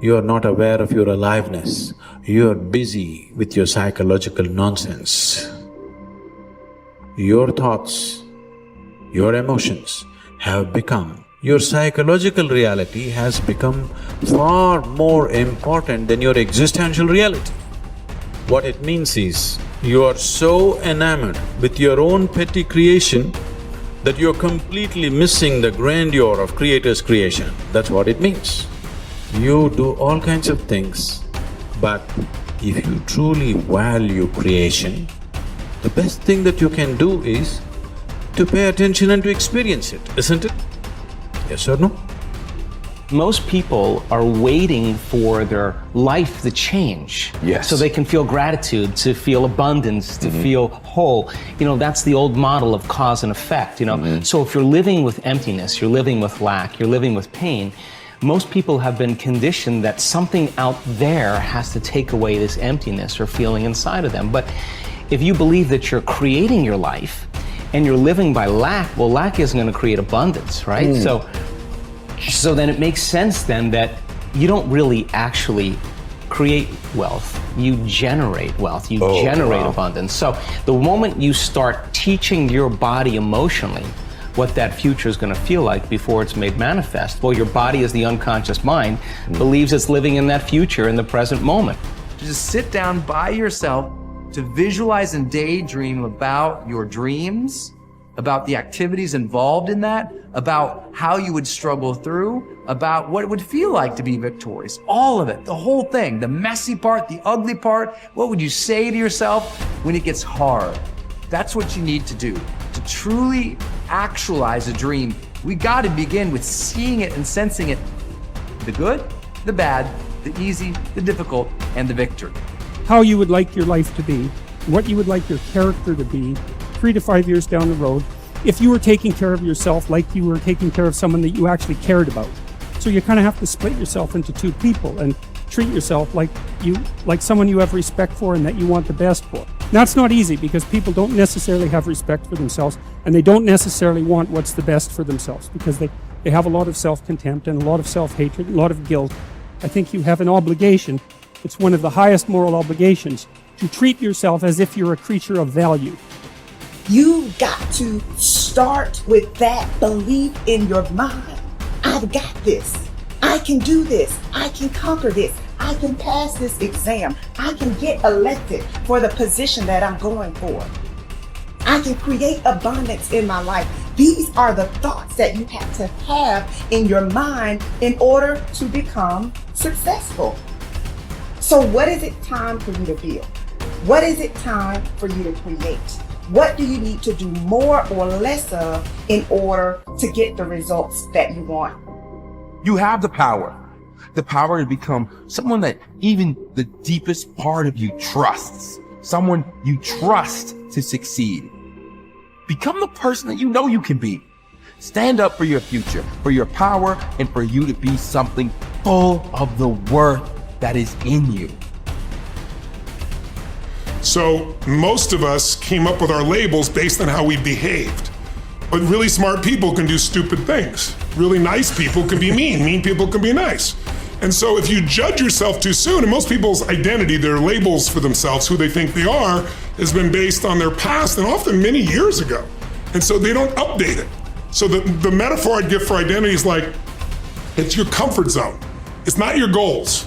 You are not aware of your aliveness. You are busy with your psychological nonsense. Your thoughts, your emotions have become… Your psychological reality has become far more important than your existential reality. What it means is, you are so enamored with your own petty creation that you're completely missing the grandeur of Creator's creation. That's what it means. You do all kinds of things, but if you truly value creation, the best thing that you can do is to pay attention and to experience it, isn't it? Yes or no? Most people are waiting for their life to change. Yes. So they can feel gratitude, to feel abundance, to feel whole. That's the old model of cause and effect, So if you're living with emptiness, you're living with lack, you're living with pain, most people have been conditioned that something out there has to take away this emptiness or feeling inside of them. But if you believe that you're creating your life and you're living by lack, well, lack isn't going to create abundance, right? So then it makes sense then that you don't really actually create wealth, you generate wealth, you generate abundance. So the moment you start teaching your body emotionally what that future is going to feel like before it's made manifest, well, your body, as the unconscious mind, believes it's living in that future in the present moment. Just sit down by yourself to visualize and daydream about your dreams, about the activities involved in that, about how you would struggle through, about what it would feel like to be victorious. All of it, the whole thing, the messy part, the ugly part. What would you say to yourself when it gets hard? That's what you need to do. To truly actualize a dream, we got to begin with seeing it and sensing it. The good, the bad, the easy, the difficult, and the victory. How you would like your life to be, what you would like your character to be 3 to 5 years down the road, if you were taking care of yourself like you were taking care of someone that you actually cared about. So you kind of have to split yourself into two people and treat yourself like someone you have respect for and that you want the best for. That's not easy because people don't necessarily have respect for themselves and they don't necessarily want what's the best for themselves because they have a lot of self-contempt and a lot of self-hatred, a lot of guilt. I think you have an obligation, it's one of the highest moral obligations, to treat yourself as if you're a creature of value. You got to start with that belief in your mind. I've got this. I can do this. I can conquer this. I can pass this exam. I can get elected for the position that I'm going for. I can create abundance in my life. These are the thoughts that you have to have in your mind in order to become successful. So what is it time for you to build? What is it time for you to create? What do you need to do more or less of in order to get the results that you want? You have the power to become someone that even the deepest part of you trusts, someone you trust to succeed. Become the person that you know you can be. Stand up for your future, for your power, and for you to be something full of the worth that is in you. So most of us came up with our labels based on how we behaved. But really smart people can do stupid things. Really nice people can be mean. Mean people can be nice. And so if you judge yourself too soon, and most people's identity, their labels for themselves, who they think they are, has been based on their past and often many years ago. And so they don't update it. So the metaphor I'd give for identity is like, it's your comfort zone. It's not your goals.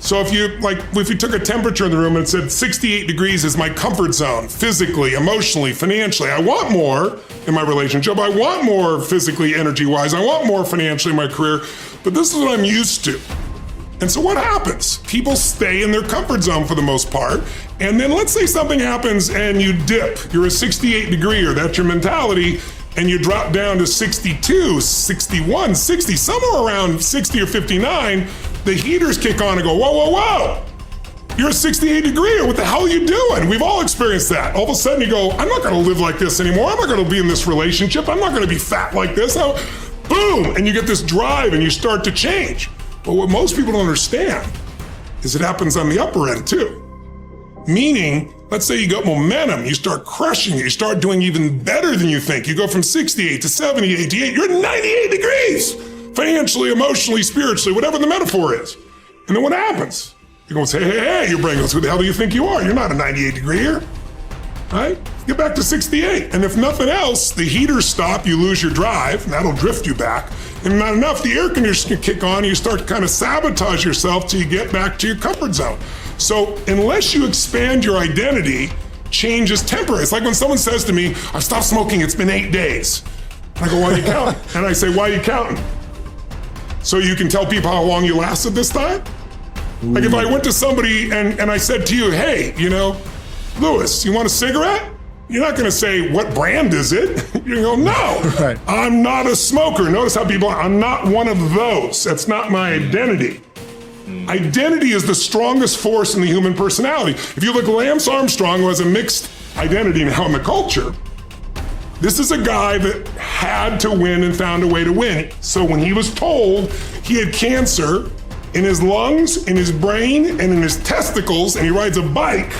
So if you took a temperature in the room and said 68 degrees is my comfort zone, physically, emotionally, financially, I want more in my relationship, I want more physically, energy-wise, I want more financially in my career, but this is what I'm used to. And so what happens? People stay in their comfort zone for the most part, and then let's say something happens and you dip, you're a 68 degreer, that's your mentality, and you drop down to 62, 61, 60, somewhere around 60 or 59, the heaters kick on and go, whoa, whoa, whoa. You're a 68 degreer, what the hell are you doing? We've all experienced that. All of a sudden you go, I'm not gonna live like this anymore. I'm not gonna be in this relationship. I'm not gonna be fat like this. Boom, and you get this drive and you start to change. But what most people don't understand is it happens on the upper end too. Meaning, let's say you got momentum, you start crushing it, you start doing even better than you think. You go from 68 to 70, 88, you're 98 degrees. Financially, emotionally, spiritually, whatever the metaphor is. And then what happens? You're going to say, hey, your brain goes, who the hell do you think you are? You're not a 98 degree here, right? Get back to 68. And if nothing else, the heaters stop, you lose your drive, and that'll drift you back. And not enough, the air conditioner can kick on, you start to kind of sabotage yourself till you get back to your comfort zone. So unless you expand your identity, change is temporary. It's like when someone says to me, I've stopped smoking, it's been 8 days. I go, why are you counting? And I say, why are you counting? So you can tell people how long you lasted this time? Like if I went to somebody and I said to you, hey, Louis, you want a cigarette? You're not gonna say, what brand is it? You're gonna go, no, Right. I'm not a smoker. Notice how people, I'm not one of those. That's not my identity. Identity is the strongest force in the human personality. If you look at Lance Armstrong, who has a mixed identity now in the culture, this is a guy that had to win and found a way to win. So when he was told he had cancer in his lungs, in his brain, and in his testicles, and he rides a bike,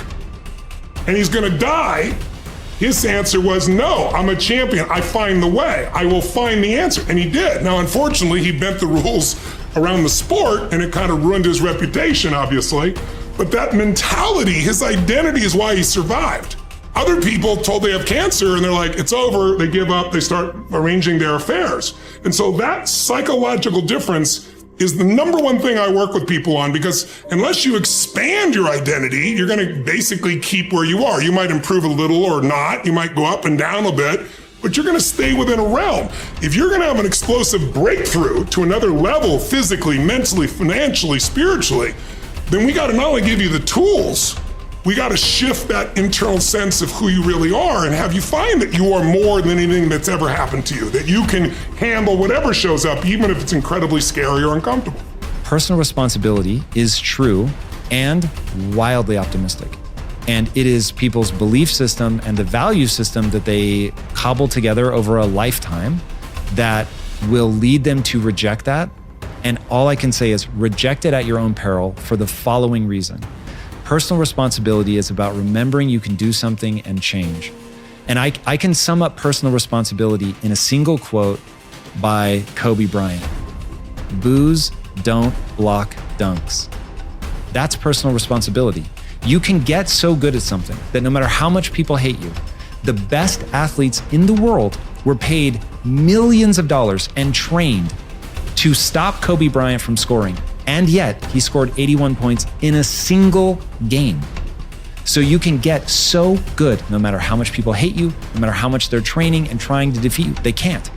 and he's gonna die, his answer was, no, I'm a champion. I find the way. I will find the answer. And he did. Now, unfortunately, he bent the rules around the sport, and it kind of ruined his reputation, obviously. But that mentality, his identity is why he survived. Other people told they have cancer, and they're like, it's over, they give up, they start arranging their affairs. And so that psychological difference is the number one thing I work with people on, because unless you expand your identity, you're gonna basically keep where you are. You might improve a little or not, you might go up and down a bit, but you're gonna stay within a realm. If you're gonna have an explosive breakthrough to another level, physically, mentally, financially, spiritually, then we gotta not only give you the tools, we gotta shift that internal sense of who you really are and have you find that you are more than anything that's ever happened to you, that you can handle whatever shows up, even if it's incredibly scary or uncomfortable. Personal responsibility is true and wildly optimistic. And it is people's belief system and the value system that they cobble together over a lifetime that will lead them to reject that. And all I can say is reject it at your own peril for the following reason. Personal responsibility is about remembering you can do something and change. And I can sum up personal responsibility in a single quote by Kobe Bryant. Boos don't block dunks. That's personal responsibility. You can get so good at something that no matter how much people hate you, the best athletes in the world were paid millions of dollars and trained to stop Kobe Bryant from scoring. And yet he scored 81 points in a single game. So you can get so good no matter how much people hate you, no matter how much they're training and trying to defeat you. They can't.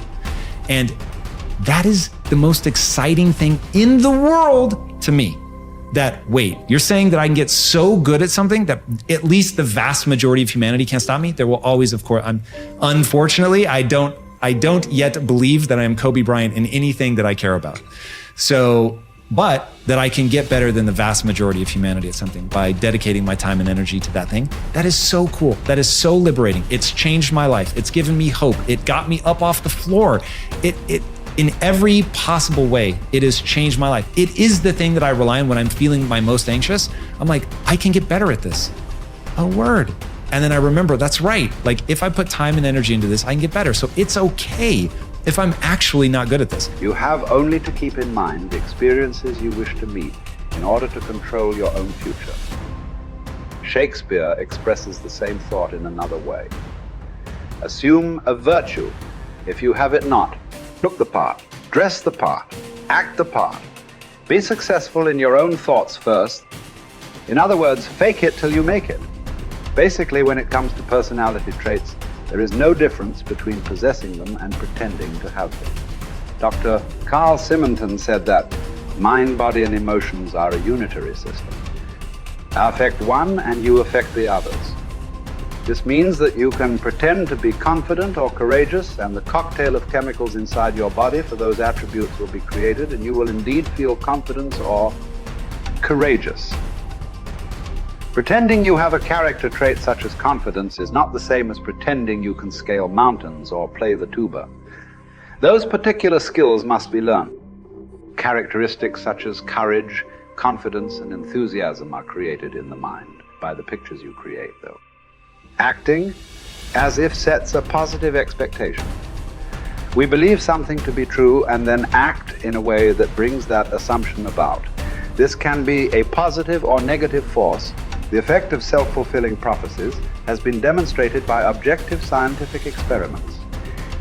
And that is the most exciting thing in the world to me. That, wait, you're saying that I can get so good at something that at least the vast majority of humanity can't stop me? There will always, of course, unfortunately, I don't yet believe that I am Kobe Bryant in anything that I care about. So, but that I can get better than the vast majority of humanity at something by dedicating my time and energy to that thing. That is so cool. That is so liberating. It's changed my life. It's given me hope. It got me up off the floor. It in every possible way, it has changed my life. It is the thing that I rely on when I'm feeling my most anxious. I'm like, I can get better at this. A word. And then I remember, that's right. Like if I put time and energy into this, I can get better. So it's okay if I'm actually not good at this. You have only to keep in mind the experiences you wish to meet in order to control your own future. Shakespeare expresses the same thought in another way. Assume a virtue if you have it not. Look the part, dress the part, act the part. Be successful in your own thoughts first. In other words, fake it till you make it. Basically, when it comes to personality traits, there is no difference between possessing them and pretending to have them. Dr. Carl Simonton said that mind, body, and emotions are a unitary system. I affect one and you affect the others. This means that you can pretend to be confident or courageous, and the cocktail of chemicals inside your body for those attributes will be created, and you will indeed feel confident or courageous. Pretending you have a character trait such as confidence is not the same as pretending you can scale mountains or play the tuba. Those particular skills must be learned. Characteristics such as courage, confidence, and enthusiasm are created in the mind by the pictures you create, though. Acting as if sets a positive expectation. We believe something to be true and then act in a way that brings that assumption about. This can be a positive or negative force. The effect of self-fulfilling prophecies has been demonstrated by objective scientific experiments.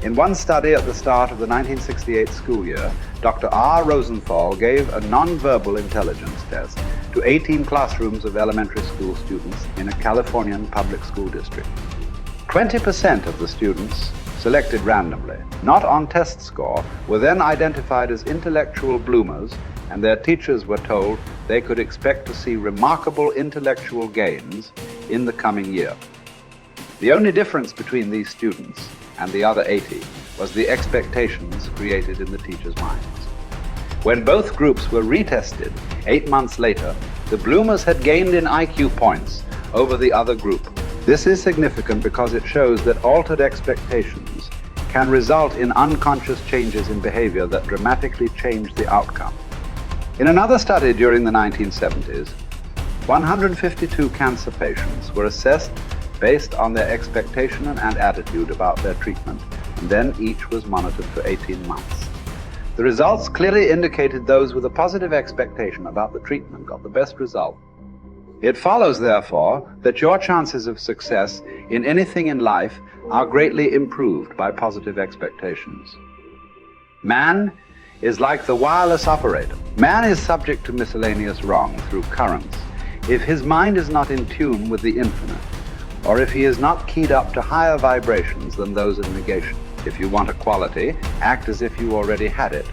In one study at the start of the 1968 school year, Dr. R. Rosenthal gave a non-verbal intelligence test to 18 classrooms of elementary school students in a Californian public school district. 20% of the students, selected randomly, not on test score, were then identified as intellectual bloomers, and their teachers were told they could expect to see remarkable intellectual gains in the coming year. The only difference between these students and the other 80 was the expectations created in the teachers' minds. When both groups were retested 8 months later, the bloomers had gained in IQ points over the other group. This is significant because it shows that altered expectations can result in unconscious changes in behavior that dramatically change the outcome. In another study during the 1970s, 152 cancer patients were assessed based on their expectation and attitude about their treatment, and then each was monitored for 18 months. The results clearly indicated those with a positive expectation about the treatment got the best result. It follows, therefore, that your chances of success in anything in life are greatly improved by positive expectations. Man is like the wireless operator. Man is subject to miscellaneous wrong through currents if his mind is not in tune with the infinite, or if he is not keyed up to higher vibrations than those of negation. If you want a quality, act as if you already had it.